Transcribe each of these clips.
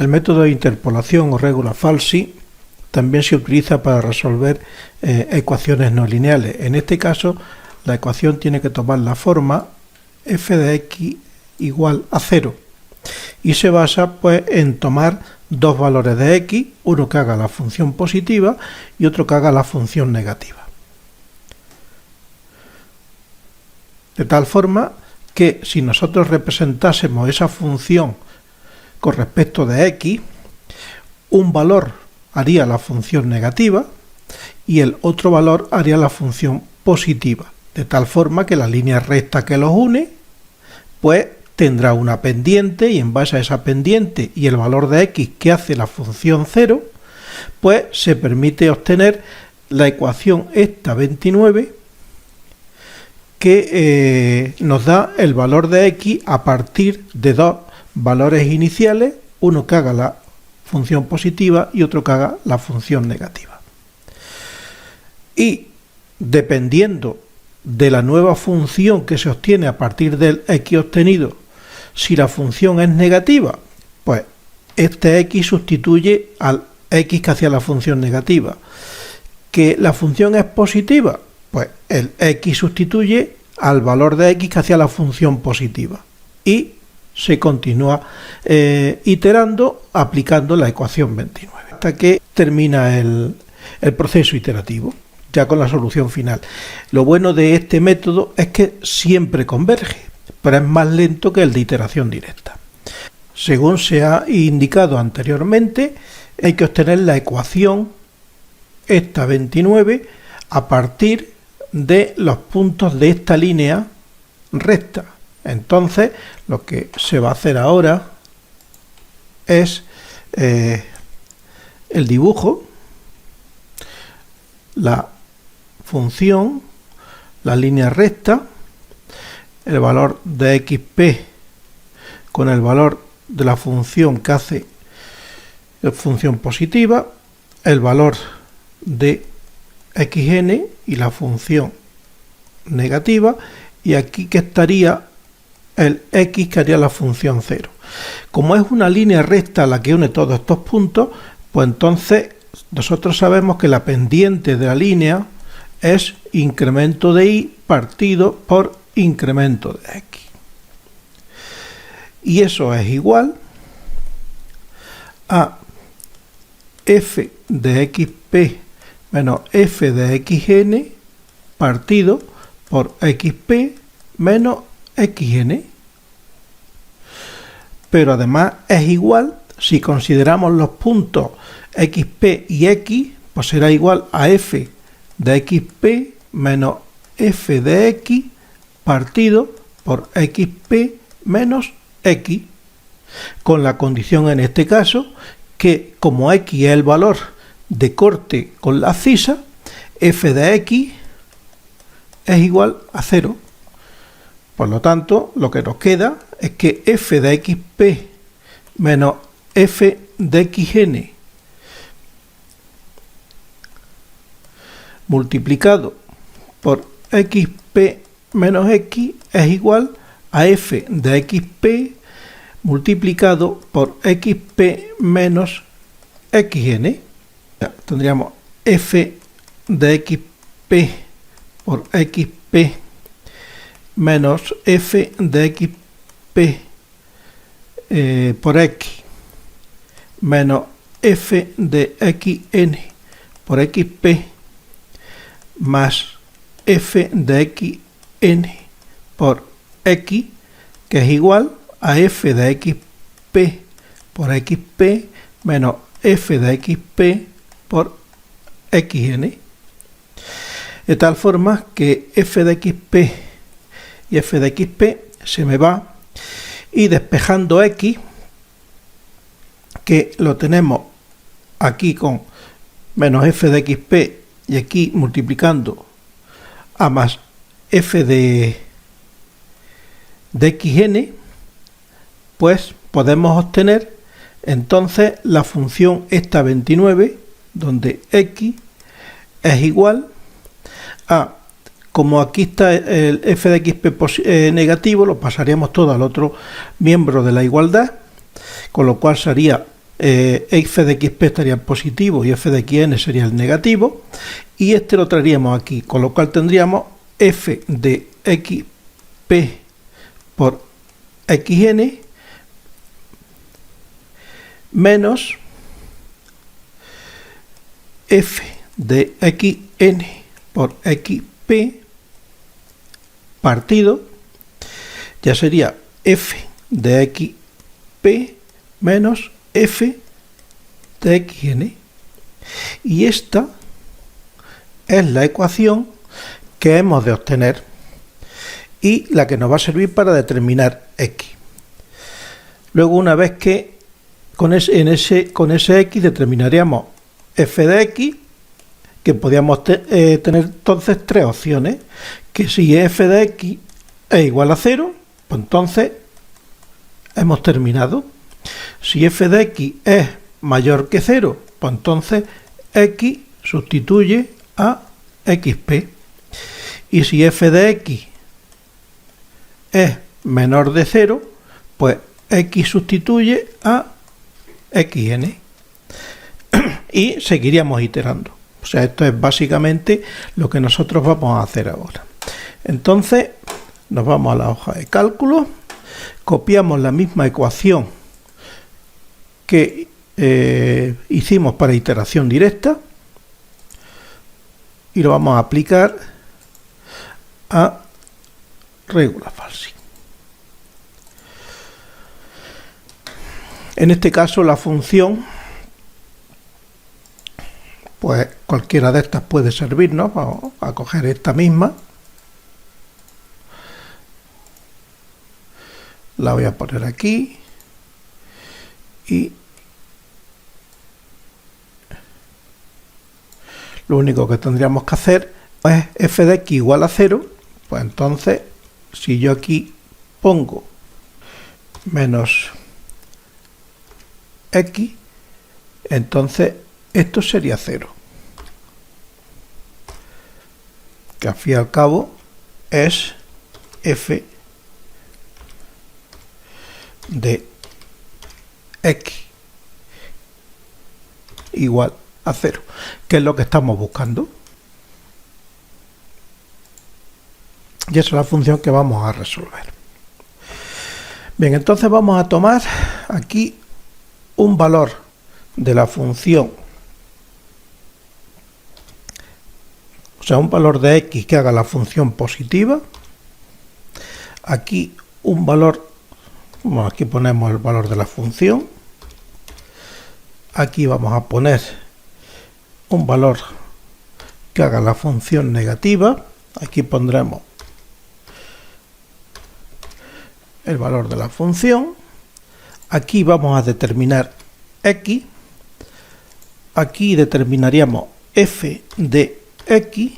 El método de interpolación o regula falsi también se utiliza para resolver ecuaciones no lineales. En este caso, la ecuación tiene que tomar la forma f de x igual a 0 y se basa pues en tomar dos valores de x, uno que haga la función positiva y otro que haga la función negativa. De tal forma que si nosotros representásemos esa función con respecto de x, un valor haría la función negativa y el otro valor haría la función positiva, de tal forma que la línea recta que los une pues tendrá una pendiente y en base a esa pendiente y el valor de x que hace la función 0, pues se permite obtener la ecuación esta 29 que nos da el valor de x a partir de dos valores iniciales, uno que haga la función positiva y otro que haga la función negativa. Y dependiendo de la nueva función que se obtiene a partir del x obtenido, si la función es negativa, pues este x sustituye al x que hacía la función negativa. Que la función es positiva, pues el x sustituye al valor de x que hacía la función positiva. Y se continúa iterando aplicando la ecuación 29 hasta que termina el proceso iterativo, ya con la solución final. Lo bueno de este método es que siempre converge, pero es más lento que el de iteración directa. Según se ha indicado anteriormente, hay que obtener la ecuación esta 29 a partir de los puntos de esta línea recta. Entonces, lo que se va a hacer ahora es el dibujo, la función, la línea recta, el valor de xp con el valor de la función que hace la función positiva, el valor de xn y la función negativa, y aquí que estaría el x que haría la función 0. Como es una línea recta la que une todos estos puntos, pues entonces nosotros sabemos que la pendiente de la línea es incremento de y partido por incremento de x. Y eso es igual a f de xp menos f de xn partido por xp menos xn. Pero además es igual, si consideramos los puntos xp y x, pues será igual a f de xp menos f de x partido por xp menos x, con la condición en este caso que como x es el valor de corte con la abscisa, f de x es igual a 0. Por lo tanto, lo que nos queda es que f de xp menos f de xn multiplicado por xp menos x es igual a f de xp multiplicado por xp menos xn. Tendríamos f de xp por xp menos f de xp por x menos f de xn por xp más f de xn por x, que es igual a f de xp por xp menos f de xp por xn, de tal forma que f de xp y f de xp se me va, y despejando x, que lo tenemos aquí con menos f de xp y aquí multiplicando a más f de xn, pues podemos obtener entonces la función esta 29, donde x es igual a, como aquí está el f de xp negativo, lo pasaríamos todo al otro miembro de la igualdad, con lo cual sería f de xp estaría en positivo y f de xn sería el negativo, y este lo traeríamos aquí, con lo cual tendríamos f de xp por xn menos f de xn por xp partido, ya sería f de xp menos f de xn, y esta es la ecuación que hemos de obtener y la que nos va a servir para determinar x. Luego, una vez que con ese x determinaríamos f de x, que podríamos tener entonces tres opciones, que si f de x es igual a 0, pues entonces hemos terminado. Si f de x es mayor que 0, pues entonces x sustituye a xp. Y si f de x es menor de 0, pues x sustituye a xn. Y seguiríamos iterando. O sea, esto es básicamente lo que nosotros vamos a hacer ahora. Entonces, nos vamos a la hoja de cálculo, copiamos la misma ecuación que hicimos para iteración directa y lo vamos a aplicar a regula falsi. En este caso, la función, pues cualquiera de estas puede servirnos. Vamos a coger esta misma, la voy a poner aquí y lo único que tendríamos que hacer es f de x igual a 0, pues entonces si yo aquí pongo menos x, entonces esto sería 0, que al fin y al cabo es f de x igual a 0, que es lo que estamos buscando. Y esa es la función que vamos a resolver. Bien, entonces vamos a tomar aquí un valor de la función, o sea, un valor de x que haga la función positiva. Aquí un valor, bueno, aquí ponemos el valor de la función. Aquí vamos a poner un valor que haga la función negativa. Aquí pondremos el valor de la función. Aquí vamos a determinar x. Aquí determinaríamos f de x.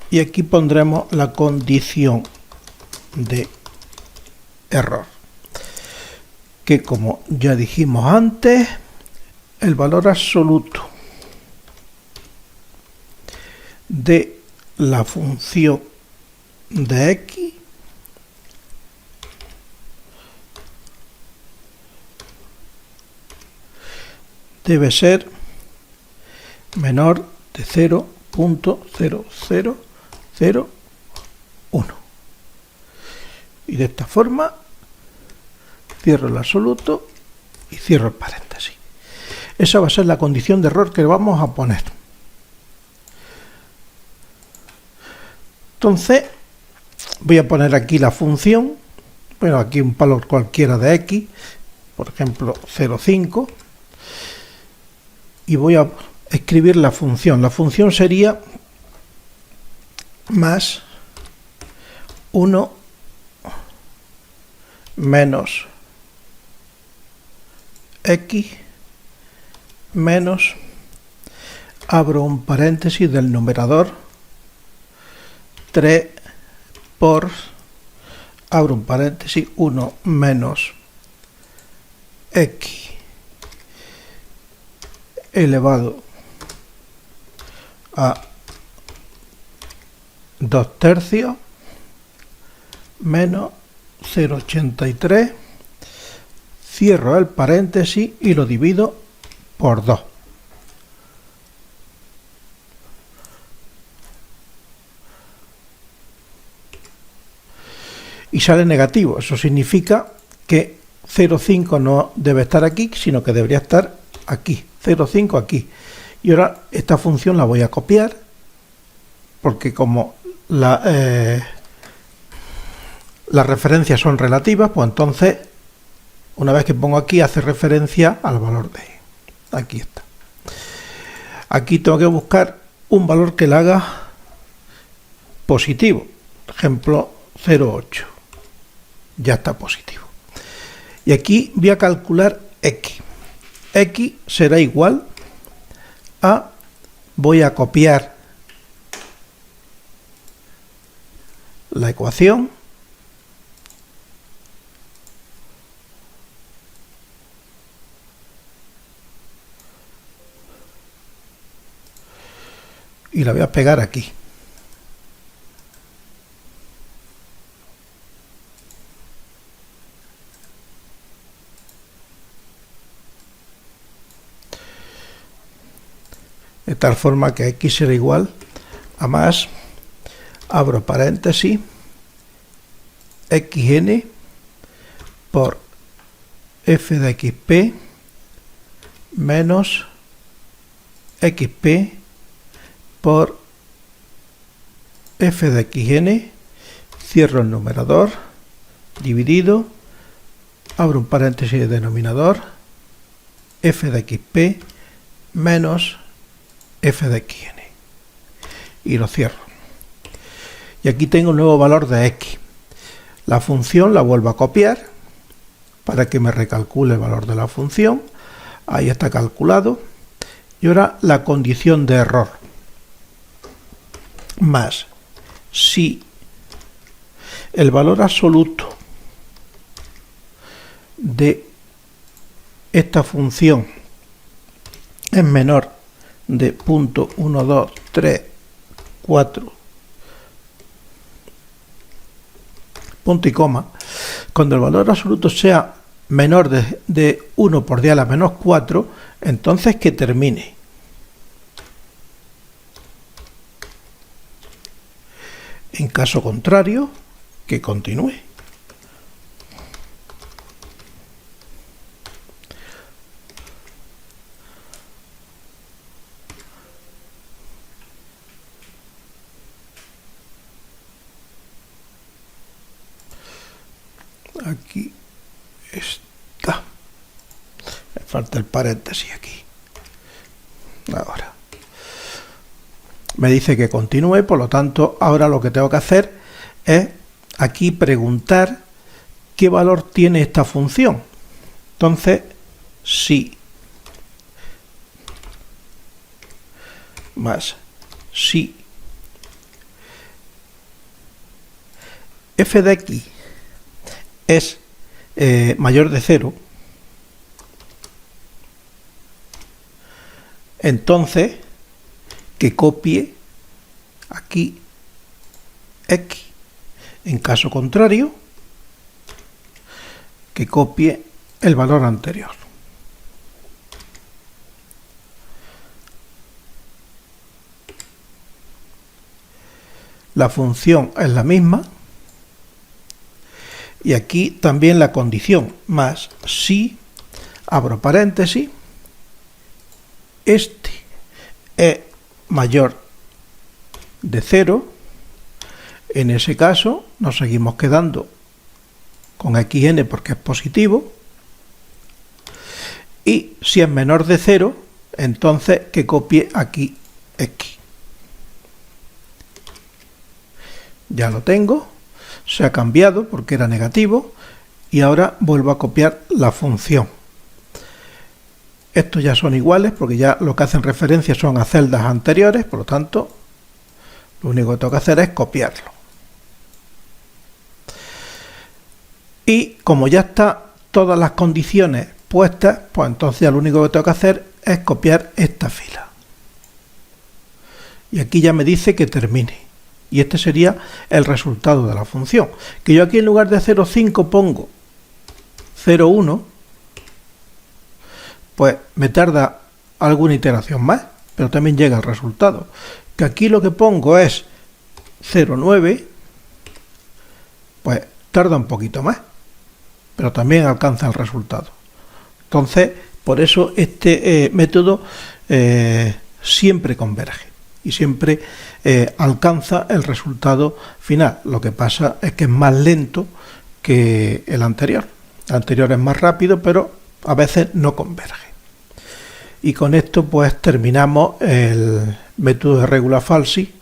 Y aquí pondremos la condición de error, que como ya dijimos antes, el valor absoluto de la función de x debe ser menor de 0.0001. Y de esta forma cierro el absoluto y cierro el paréntesis. Esa va a ser la condición de error que vamos a poner. Entonces voy a poner aquí la función, bueno, aquí un valor cualquiera de x, por ejemplo 0,5, y voy a escribir la función. La función sería más 1 menos x menos, abro un paréntesis del numerador, 3 por, abro un paréntesis, 1 menos x elevado a 2/3 menos 0,83 cierro el paréntesis y lo divido por 2. Y sale negativo. Eso significa que 0,5 no debe estar aquí, sino que debería estar aquí. 0,5 aquí. Y ahora esta función la voy a copiar, porque como las referencias son relativas, pues entonces una vez que pongo aquí hace referencia al valor de E. Aquí está. Aquí tengo que buscar un valor que le haga positivo. Por ejemplo, 0,8. Ya está positivo. Y aquí voy a calcular X. X será igual a, voy a copiar la ecuación y la voy a pegar aquí. De tal forma que X será igual a más, abro paréntesis, xn por f de xp menos xp por f de xn, cierro el numerador, dividido, abro un paréntesis de denominador, f de xp menos f de xn y lo cierro. Y aquí tengo un nuevo valor de x. La función la vuelvo a copiar para que me recalcule el valor de la función. Ahí está calculado. Y ahora la condición de error. Más si el valor absoluto de esta función es menor de 0.1234 punto y coma, cuando el valor absoluto sea menor de 1 por 10 a la menos 4, entonces que termine. En caso contrario, que continúe. Aquí está. Me falta el paréntesis aquí. Ahora. Me dice que continúe, por lo tanto, ahora lo que tengo que hacer es aquí preguntar qué valor tiene esta función. Entonces, si más si f de x es mayor de 0, entonces que copie aquí x. En caso contrario, que copie el valor anterior. La función es la misma. Y aquí también la condición, más si, abro paréntesis, este es mayor de 0, en ese caso nos seguimos quedando con xn porque es positivo, y si es menor de 0, entonces que copie aquí x. Ya lo tengo. Se ha cambiado porque era negativo y ahora vuelvo a copiar la función. Estos ya son iguales porque ya lo que hacen referencia son a celdas anteriores, por lo tanto lo único que tengo que hacer es copiarlo. Y como ya están todas las condiciones puestas, pues entonces ya lo único que tengo que hacer es copiar esta fila. Y aquí ya me dice que termine. Y este sería el resultado de la función. Que yo aquí en lugar de 0,5 pongo 0,1, pues me tarda alguna iteración más, pero también llega el resultado. Que aquí lo que pongo es 0,9, pues tarda un poquito más, pero también alcanza el resultado. Entonces, por eso este método siempre converge y siempre alcanza el resultado final. Lo que pasa es que es más lento que el anterior. El anterior es más rápido, pero a veces no converge. Y con esto pues terminamos el método de regula falsi